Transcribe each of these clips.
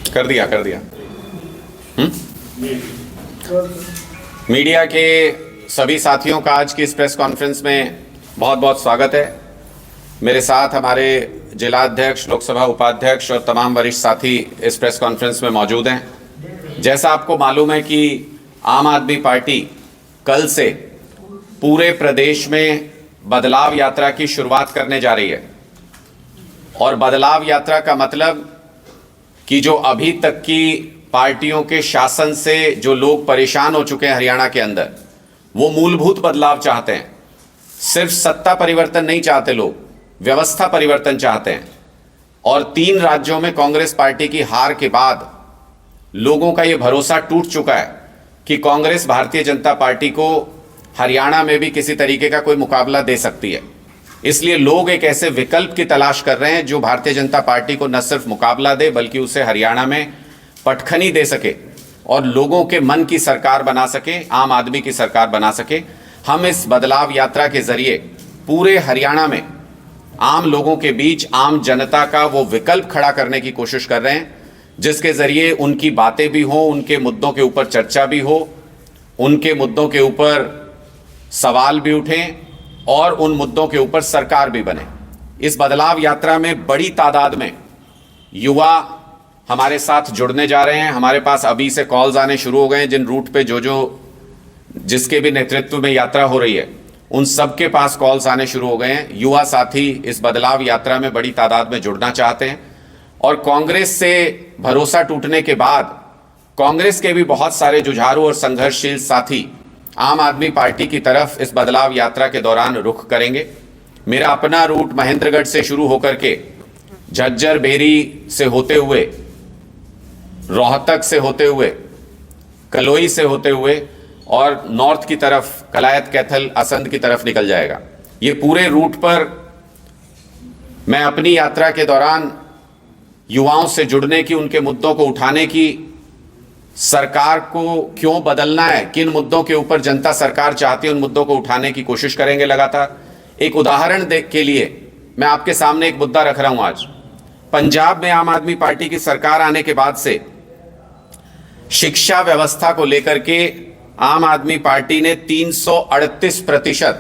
कर दिया। मीडिया के सभी साथियों का आज की इस प्रेस कॉन्फ्रेंस में बहुत बहुत स्वागत है। मेरे साथ हमारे जिलाध्यक्ष, लोकसभा उपाध्यक्ष और तमाम वरिष्ठ साथी इस प्रेस कॉन्फ्रेंस में मौजूद हैं। जैसा आपको मालूम है कि आम आदमी पार्टी कल से पूरे प्रदेश में बदलाव यात्रा की शुरुआत करने जा रही है। और बदलाव यात्रा का मतलब कि जो अभी तक की पार्टियों के शासन से जो लोग परेशान हो चुके हैं हरियाणा के अंदर, वो मूलभूत बदलाव चाहते हैं। सिर्फ सत्ता परिवर्तन नहीं चाहते लोग, व्यवस्था परिवर्तन चाहते हैं। और 3 राज्यों में कांग्रेस पार्टी की हार के बाद लोगों का ये भरोसा टूट चुका है कि कांग्रेस भारतीय जनता पार्टी को हरियाणा में भी किसी तरीके का कोई मुकाबला दे सकती है। इसलिए लोग एक ऐसे विकल्प की तलाश कर रहे हैं जो भारतीय जनता पार्टी को न सिर्फ मुकाबला दे बल्कि उसे हरियाणा में पटखनी दे सके और लोगों के मन की सरकार बना सके, आम आदमी की सरकार बना सके। हम इस बदलाव यात्रा के जरिए पूरे हरियाणा में आम लोगों के बीच आम जनता का वो विकल्प खड़ा करने की कोशिश कर रहे हैं, जिसके जरिए उनकी बातें भी हों, उनके मुद्दों के ऊपर चर्चा भी हो, उनके मुद्दों के ऊपर सवाल भी उठें और उन मुद्दों के ऊपर सरकार भी बने। इस बदलाव यात्रा में बड़ी तादाद में युवा हमारे साथ जुड़ने जा रहे हैं। हमारे पास अभी से कॉल्स आने शुरू हो गए हैं। जिन रूट पे जिसके भी नेतृत्व में यात्रा हो रही है, उन सबके पास कॉल्स आने शुरू हो गए हैं। युवा साथी इस बदलाव यात्रा में बड़ी तादाद में जुड़ना चाहते हैं। और कांग्रेस से भरोसा टूटने के बाद कांग्रेस के भी बहुत सारे जुझारू और संघर्षशील साथी आम आदमी पार्टी की तरफ इस बदलाव यात्रा के दौरान रुख करेंगे। मेरा अपना रूट महेंद्रगढ़ से शुरू होकर के झज्जर, बेरी से होते हुए, रोहतक से होते हुए, कलोई से होते हुए और नॉर्थ की तरफ कलायत, कैथल, असंध की तरफ निकल जाएगा। ये पूरे रूट पर मैं अपनी यात्रा के दौरान युवाओं से जुड़ने की, उनके मुद्दों को उठाने की, सरकार को क्यों बदलना है, किन मुद्दों के ऊपर जनता सरकार चाहती है, उन मुद्दों को उठाने की कोशिश करेंगे लगातार। एक उदाहरण के लिए मैं आपके सामने एक मुद्दा रख रहा हूं। आज पंजाब में आम आदमी पार्टी की सरकार आने के बाद से शिक्षा व्यवस्था को लेकर के आम आदमी पार्टी ने 338%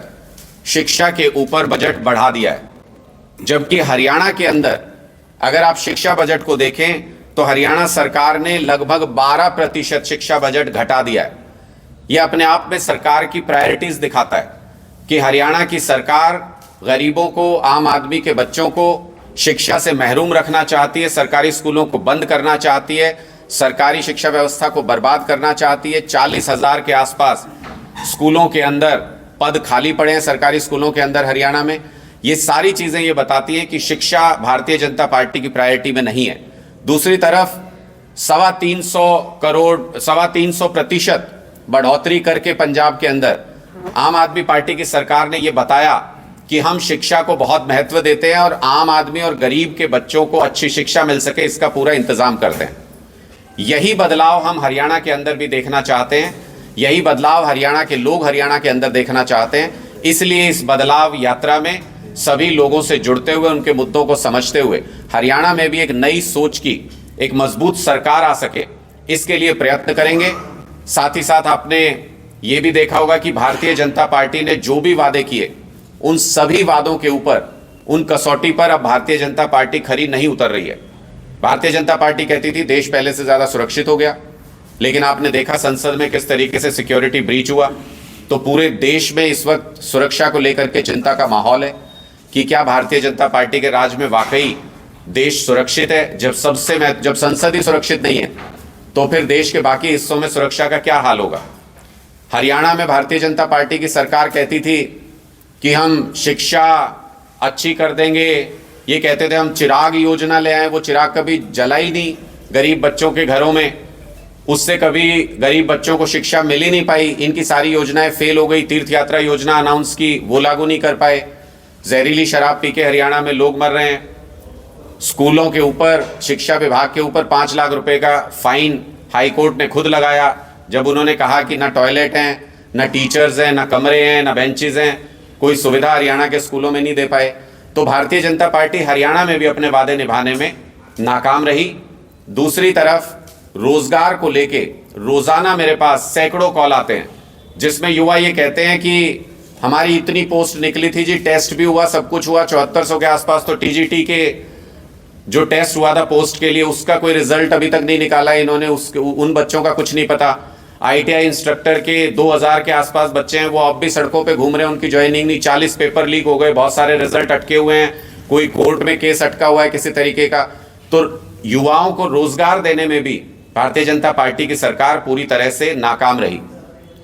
शिक्षा के ऊपर बजट बढ़ा दिया है। जबकि हरियाणा के अंदर अगर आप शिक्षा बजट को देखें तो हरियाणा सरकार ने लगभग 12% शिक्षा बजट घटा दिया है। यह अपने आप में सरकार की प्रायोरिटीज दिखाता है कि हरियाणा की सरकार गरीबों को, आम आदमी के बच्चों को शिक्षा से महरूम रखना चाहती है, सरकारी स्कूलों को बंद करना चाहती है, सरकारी शिक्षा व्यवस्था को बर्बाद करना चाहती है। 40,000 के आसपास स्कूलों के अंदर पद खाली पड़े हैं सरकारी स्कूलों के अंदर हरियाणा में। ये सारी चीजें ये बताती हैं कि शिक्षा भारतीय जनता पार्टी की प्रायोरिटी में नहीं है। दूसरी तरफ 325% बढ़ोतरी करके पंजाब के अंदर आम आदमी पार्टी की सरकार ने यह बताया कि हम शिक्षा को बहुत महत्व देते हैं और आम आदमी और गरीब के बच्चों को अच्छी शिक्षा मिल सके, इसका पूरा इंतजाम करते हैं। यही बदलाव हम हरियाणा के अंदर भी देखना चाहते हैं। यही बदलाव हरियाणा के लोग हरियाणा के अंदर देखना चाहते हैं। इसलिए इस बदलाव यात्रा में सभी लोगों से जुड़ते हुए, उनके मुद्दों को समझते हुए हरियाणा में भी एक नई सोच की, एक मजबूत सरकार आ सके, इसके लिए प्रयत्न करेंगे। साथ ही साथ आपने ये भी देखा होगा कि भारतीय जनता पार्टी ने जो भी वादे किए, उन सभी वादों के ऊपर, उन कसौटी पर अब भारतीय जनता पार्टी खरी नहीं उतर रही है। भारतीय जनता पार्टी कहती थी देश पहले से ज्यादा सुरक्षित हो गया, लेकिन आपने देखा संसद में किस तरीके से सिक्योरिटी ब्रीच हुआ। तो पूरे देश में इस वक्त सुरक्षा को लेकर के चिंता का माहौल है कि क्या भारतीय जनता पार्टी के राज में वाकई देश सुरक्षित है। जब संसद ही सुरक्षित नहीं है तो फिर देश के बाकी हिस्सों में सुरक्षा का क्या हाल होगा। हरियाणा में भारतीय जनता पार्टी की सरकार कहती थी कि हम शिक्षा अच्छी कर देंगे। ये कहते थे हम चिराग योजना ले आए, वो चिराग कभी जला ही नहीं गरीब बच्चों के घरों में, उससे कभी गरीब बच्चों को शिक्षा मिल ही नहीं पाई। इनकी सारी योजनाएं फेल हो गई। तीर्थ यात्रा योजना अनाउंस की, वो लागू नहीं कर पाए। जहरीली शराब पी के हरियाणा में लोग मर रहे हैं। स्कूलों के ऊपर, शिक्षा विभाग के ऊपर 5 लाख रुपए का फाइन हाईकोर्ट ने खुद लगाया जब उन्होंने कहा कि ना टॉयलेट हैं, ना टीचर्स हैं, ना कमरे हैं, ना बेंचेस हैं, कोई सुविधा हरियाणा के स्कूलों में नहीं दे पाए। तो भारतीय जनता पार्टी हरियाणा में भी अपने वादे निभाने में नाकाम रही। दूसरी तरफ रोजगार को लेके रोजाना मेरे पास सैकड़ों कॉल आते हैं जिसमें युवा ये कहते हैं कि हमारी इतनी पोस्ट निकली थी जी, टेस्ट भी हुआ, सब कुछ हुआ, 7400 के आसपास तो टीजीटी के जो टेस्ट हुआ था पोस्ट के लिए उसका कोई रिजल्ट अभी तक नहीं निकाला इन्होंने, उन बच्चों का कुछ नहीं पता। आईटीआई इंस्ट्रक्टर के 2000 के आसपास बच्चे हैं, वो अब भी सड़कों पे घूम रहे हैं, उनकी ज्वाइनिंग नहीं, 40 पेपर लीक हो गए, बहुत सारे रिजल्ट अटके हुए हैं, कोई कोर्ट में केस अटका हुआ है किसी तरीके का। तो युवाओं को रोजगार देने में भी भारतीय जनता पार्टी की सरकार पूरी तरह से नाकाम रही।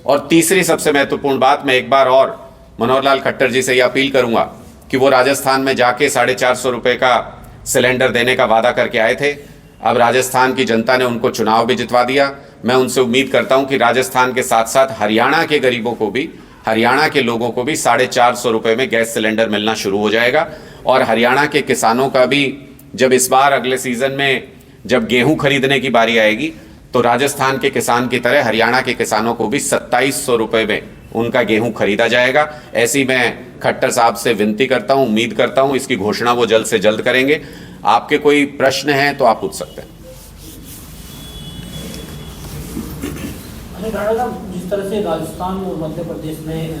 और तीसरी सबसे महत्वपूर्ण बात, मैं एक बार और मनोहर लाल खट्टर जी से यह अपील करूंगा कि वो राजस्थान में जाके 450 रुपए का सिलेंडर देने का वादा करके आए थे। अब राजस्थान की जनता ने उनको चुनाव भी जितवा दिया। मैं उनसे उम्मीद करता हूं कि राजस्थान के साथ साथ हरियाणा के गरीबों को भी, हरियाणा के लोगों को भी 450 रुपए में गैस सिलेंडर मिलना शुरू हो जाएगा। और हरियाणा के किसानों का भी जब इस बार अगले सीजन में जब गेहूं खरीदने की बारी आएगी तो राजस्थान के किसान की तरह हरियाणा के किसानों को भी 2700 रुपए में उनका गेहूं खरीदा जाएगा। ऐसी मैं खट्टर साहब से विनती करता हूं, उम्मीद करता हूं इसकी घोषणा वो जल्द से जल्द करेंगे। आपके कोई प्रश्न हैं तो आप पूछ सकते हैं। जिस तरह से राजस्थान और मध्य प्रदेश में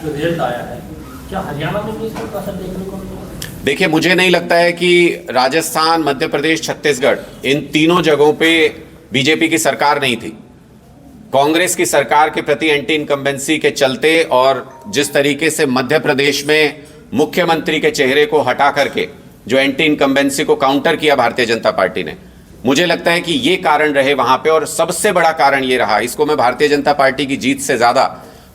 जो रिजल्ट आया है, क्या हरियाणा में भी इसका असर देखने को मिला? देखिए, मुझे नहीं लगता है कि राजस्थान, मध्य प्रदेश, छत्तीसगढ़, इन तीनों जगहों पे बीजेपी की सरकार नहीं थी। कांग्रेस की सरकार के प्रति एंटी इनकम्बेंसी के चलते और जिस तरीके से मध्य प्रदेश में मुख्यमंत्री के चेहरे को हटा करके जो एंटी इनकम्बेंसी को काउंटर किया भारतीय जनता पार्टी ने, मुझे लगता है कि ये कारण रहे वहां पे। और सबसे बड़ा कारण ये रहा, इसको मैं भारतीय जनता पार्टी की जीत से ज्यादा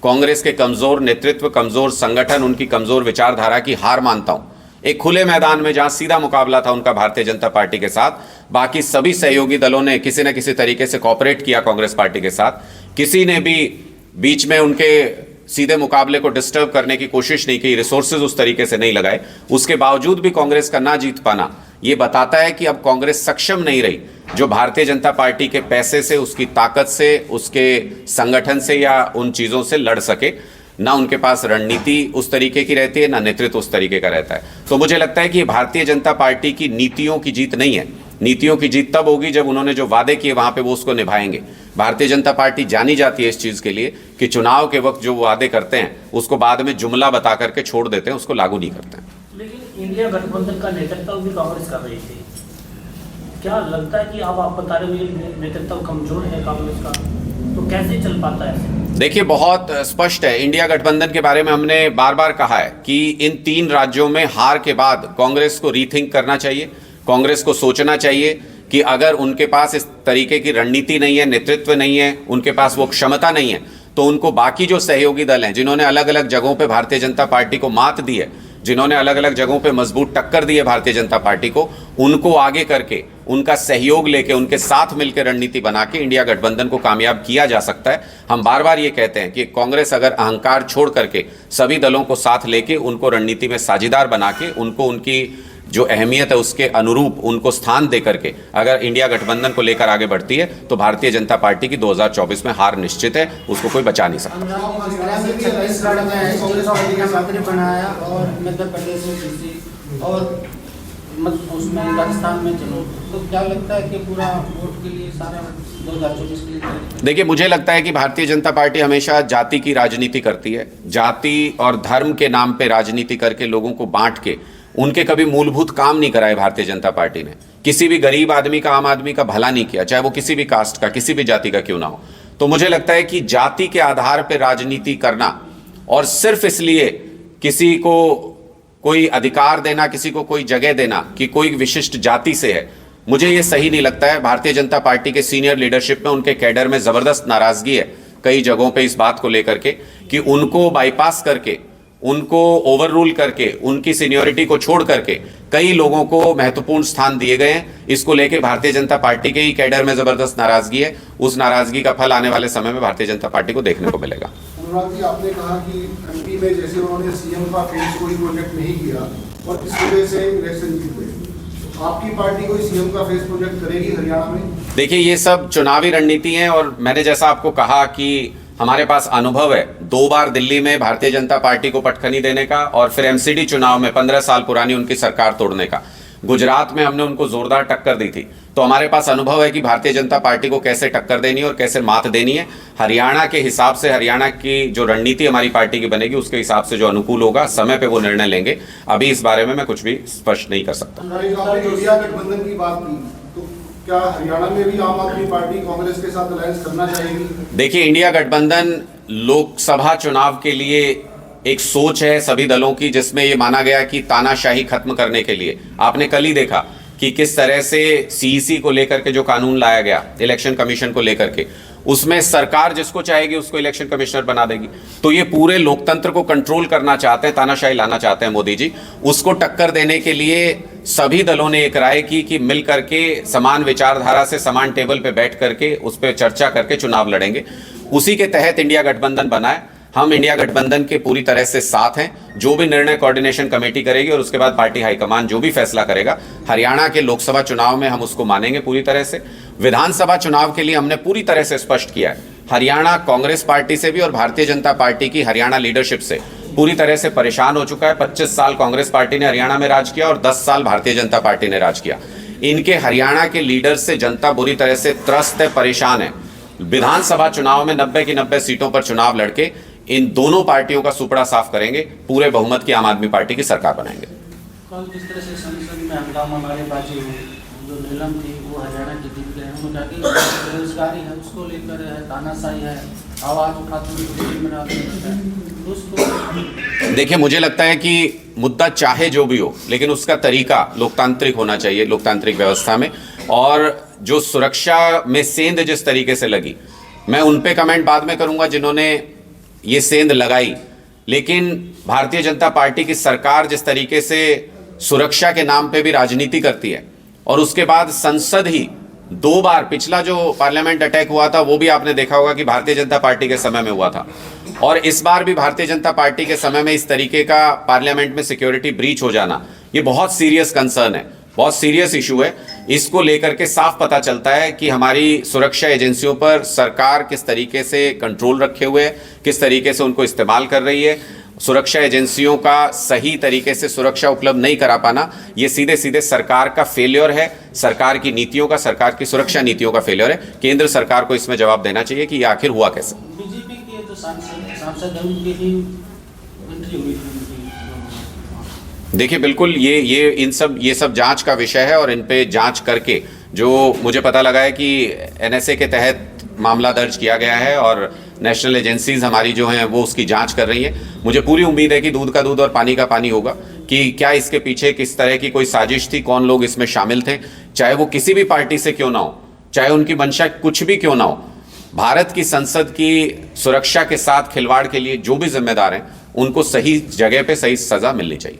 कांग्रेस के कमजोर नेतृत्व, कमजोर संगठन, उनकी कमजोर विचारधारा की हार मानता हूं। एक खुले मैदान में जहां सीधा मुकाबला था उनका भारतीय जनता पार्टी के साथ, बाकी सभी सहयोगी दलों ने किसी न किसी तरीके से कॉपरेट किया कांग्रेस पार्टी के साथ। किसी ने भी बीच में उनके सीधे मुकाबले को डिस्टर्ब करने की कोशिश नहीं की, रिसोर्सेज उस तरीके से नहीं लगाए। उसके बावजूद भी कांग्रेस का ना जीत पाना ये बताता है कि अब कांग्रेस सक्षम नहीं रही जो भारतीय जनता पार्टी के पैसे से, उसकी ताकत से, उसके संगठन से या उन चीजों से लड़ सके। ना उनके पास रणनीति उस तरीके की रहती है, ना नेतृत्व उस तरीके का रहता है। तो मुझे लगता है कि भारतीय जनता पार्टी की नीतियों की जीत नहीं है। नीतियों की जीत तब होगी जब उन्होंने जो वादे किए वहां पे वो उसको निभाएंगे। भारतीय जनता पार्टी जानी जाती है इस चीज के लिए कि चुनाव के वक्त जो वादे करते हैं उसको बाद में जुमला बता करके छोड़ देते हैं, उसको लागू नहीं करते हैं। लेकिन इंडिया गठबंधन का नेतृत्व भी कांग्रेस कर रही थी, क्या लगता है कि अब आप बता रहे हो नेतृत्व कमजोर है कांग्रेस का, तो कैसे चल पाता है? देखिए, बहुत स्पष्ट है। इंडिया गठबंधन के बारे में हमने बार बार कहा है कि इन 3 राज्यों में हार के बाद कांग्रेस को रीथिंक करना चाहिए। कांग्रेस को सोचना चाहिए कि अगर उनके पास इस तरीके की रणनीति नहीं है, नेतृत्व नहीं है, उनके पास वो क्षमता नहीं है, तो उनको बाकी जो सहयोगी दल हैं जिन्होंने अलग अलग जगहों पे भारतीय जनता पार्टी को मात दी है, जिन्होंने अलग अलग जगहों पे मजबूत टक्कर दी है भारतीय जनता पार्टी को, उनको आगे करके उनका सहयोग लेके उनके साथ मिलकर रणनीति बना के इंडिया गठबंधन को कामयाब किया जा सकता है। हम बार बार ये कहते हैं कि कांग्रेस अगर अहंकार छोड़ करके सभी दलों को साथ लेके उनको रणनीति में साझीदार बना के उनको उनकी जो अहमियत है उसके अनुरूप उनको स्थान दे करके अगर इंडिया गठबंधन को लेकर आगे बढ़ती है तो भारतीय जनता पार्टी की 2024 में हार निश्चित है, उसको कोई बचा नहीं सकता। छत्तीसगढ़ में कांग्रेस पार्टी का मंत्री बनाया और मध्य प्रदेश में किसी और उसमें राजस्थान में चलो, तो क्या लगता है कि पूरा वोट के लिए सारा 2024 के लिए? देखिए, मुझे लगता है कि भारतीय जनता पार्टी हमेशा जाति की राजनीति करती है। जाति और धर्म के नाम पे राजनीति करके लोगों को बांट के उनके कभी मूलभूत काम नहीं कराए भारतीय जनता पार्टी ने। किसी भी गरीब आदमी का, आम आदमी का भला नहीं किया, चाहे वो किसी भी कास्ट का, किसी भी जाति का क्यों ना हो। तो मुझे लगता है कि जाति के आधार पर राजनीति करना और सिर्फ इसलिए किसी को कोई अधिकार देना, किसी को कोई जगह देना कि कोई विशिष्ट जाति से है, मुझे ये सही नहीं लगता है। भारतीय जनता पार्टी के सीनियर लीडरशिप में, उनके कैडर में जबरदस्त नाराजगी है कई जगहों पे इस बात को लेकर के कि उनको बाईपास करके, उनको ओवर रूल करके, उनकी सीनियोरिटी को छोड़ करके कई लोगों को महत्वपूर्ण स्थान दिए गए हैं। इसको लेके भारतीय जनता पार्टी के ही कैडर में जबरदस्त नाराजगी है। उस नाराजगी का फल आने वाले समय में भारतीय जनता पार्टी को देखने को मिलेगा। अनुराग जी, आपने कहा कि एमपी में जैसे उन्होंने सीएम का फेस कोई प्रोजेक्ट नहीं किया और इस वजह से इलेक्शन जीत गए, आपकी पार्टी कोई सीएम का फेस प्रोजेक्ट करेगी हरियाणा में? देखिए, ये सब चुनावी रणनीति है और मैंने जैसा आपको कहा कि हमारे पास अनुभव है 2 बार दिल्ली में भारतीय जनता पार्टी को पटखनी देने का और फिर एमसीडी चुनाव में 15 साल पुरानी उनकी सरकार तोड़ने का। गुजरात में हमने उनको जोरदार टक्कर दी थी। तो हमारे पास अनुभव है कि भारतीय जनता पार्टी को कैसे टक्कर देनी है और कैसे मात देनी है। हरियाणा के हिसाब से, हरियाणा की जो रणनीति हमारी पार्टी की बनेगी उसके हिसाब से जो अनुकूल होगा, समय पे वो निर्णय लेंगे। अभी इस बारे में मैं कुछ भी स्पष्ट नहीं कर सकता। आपने इंडिया गठबंधन की बात की, तो क्या हरियाणा में भी आम आदमी पार्टी कांग्रेस के साथ अलायंस करना चाहेगी? देखिए, इंडिया गठबंधन लोकसभा चुनाव के लिए एक सोच है सभी दलों की, जिसमें ये माना गया कि तानाशाही खत्म करने के लिए। आपने कल ही देखा कि किस तरह से सीईसी को लेकर के जो कानून लाया गया, इलेक्शन कमीशन को लेकर के, उसमें सरकार जिसको चाहेगी उसको इलेक्शन कमिश्नर बना देगी। तो ये पूरे लोकतंत्र को कंट्रोल करना चाहते हैं, तानाशाही लाना चाहते हैं मोदी जी। उसको टक्कर देने के लिए सभी दलों ने एक राय की कि मिल करके समान विचारधारा से समान टेबल पे बैठ करके उस पर चर्चा करके चुनाव लड़ेंगे। उसी के तहत इंडिया गठबंधन बना है। हम इंडिया गठबंधन के पूरी तरह से साथ हैं। जो भी निर्णय कोऑर्डिनेशन कमेटी करेगी और उसके बाद पार्टी हाईकमान जो भी फैसला करेगा, हरियाणा के लोकसभा चुनाव में हम उसको मानेंगे पूरी तरह से। विधानसभा चुनाव के लिए हमने पूरी तरह से स्पष्ट किया है, हरियाणा कांग्रेस पार्टी से भी और भारतीय जनता पार्टी की हरियाणा लीडरशिप से पूरी तरह से परेशान हो चुका है। 25 साल कांग्रेस पार्टी ने हरियाणा में राज किया और 10 साल भारतीय जनता पार्टी ने राज किया। इनके हरियाणा के लीडर से जनता बुरी तरह से त्रस्त है, परेशान है। विधानसभा चुनाव में 90 की 90 सीटों पर चुनाव लड़के इन दोनों पार्टियों का सुपड़ा साफ करेंगे, पूरे बहुमत की आम आदमी पार्टी की सरकार बनाएंगे। कल जिस तरह से संसद में हंगामा नारेबाजी हुई, जो नीलम थी वो हरियाणा की जीत गए, हम जाके बेरोजगारी है उसको लेकर है, तानाशाही है, आवाज उठाते हुए उसको। देखिए, मुझे लगता है कि मुद्दा चाहे जो भी हो, लेकिन उसका तरीका लोकतांत्रिक होना चाहिए, लोकतांत्रिक व्यवस्था में। और जो सुरक्षा में सेंध जिस तरीके से लगी, मैं उन पे कमेंट बाद में करूंगा जिन्होंने ये सेंध लगाई, लेकिन भारतीय जनता पार्टी की सरकार जिस तरीके से सुरक्षा के नाम पे भी राजनीति करती है और उसके बाद संसद ही 2 बार, पिछला जो पार्लियामेंट अटैक हुआ था वो भी आपने देखा होगा कि भारतीय जनता पार्टी के समय में हुआ था, और इस बार भी भारतीय जनता पार्टी के समय में इस तरीके का पार्लियामेंट में सिक्योरिटी ब्रीच हो जाना, ये बहुत सीरियस कंसर्न है, बहुत सीरियस इशू है। इसको लेकर के साफ पता चलता है कि हमारी सुरक्षा एजेंसियों पर सरकार किस तरीके से कंट्रोल रखे हुए है, किस तरीके से उनको इस्तेमाल कर रही है। सुरक्षा एजेंसियों का सही तरीके से सुरक्षा उपलब्ध नहीं करा पाना, ये सीधे सीधे सरकार का फेलियर है, सरकार की नीतियों का, सरकार की सुरक्षा नीतियों का फेलियर है। केंद्र सरकार को इसमें जवाब देना चाहिए कि ये आखिर हुआ कैसे। बीजेपी के जो सांसद हैं उनकी ही एंट्री हुई थी। देखिए, बिल्कुल ये सब जांच का विषय है और इन पे जांच करके जो मुझे पता लगा है कि एनएसए के तहत मामला दर्ज किया गया है और नेशनल एजेंसीज हमारी जो हैं वो उसकी जांच कर रही हैं। मुझे पूरी उम्मीद है कि दूध का दूध और पानी का पानी होगा कि क्या इसके पीछे किस तरह की कोई साजिश थी, कौन लोग इसमें शामिल थे, चाहे वो किसी भी पार्टी से क्यों ना हो, चाहे उनकी मंशा कुछ भी क्यों ना हो। भारत की संसद की सुरक्षा के साथ खिलवाड़ के लिए जो भी जिम्मेदार हैं उनको सही जगह पे सही सजा मिलनी चाहिए।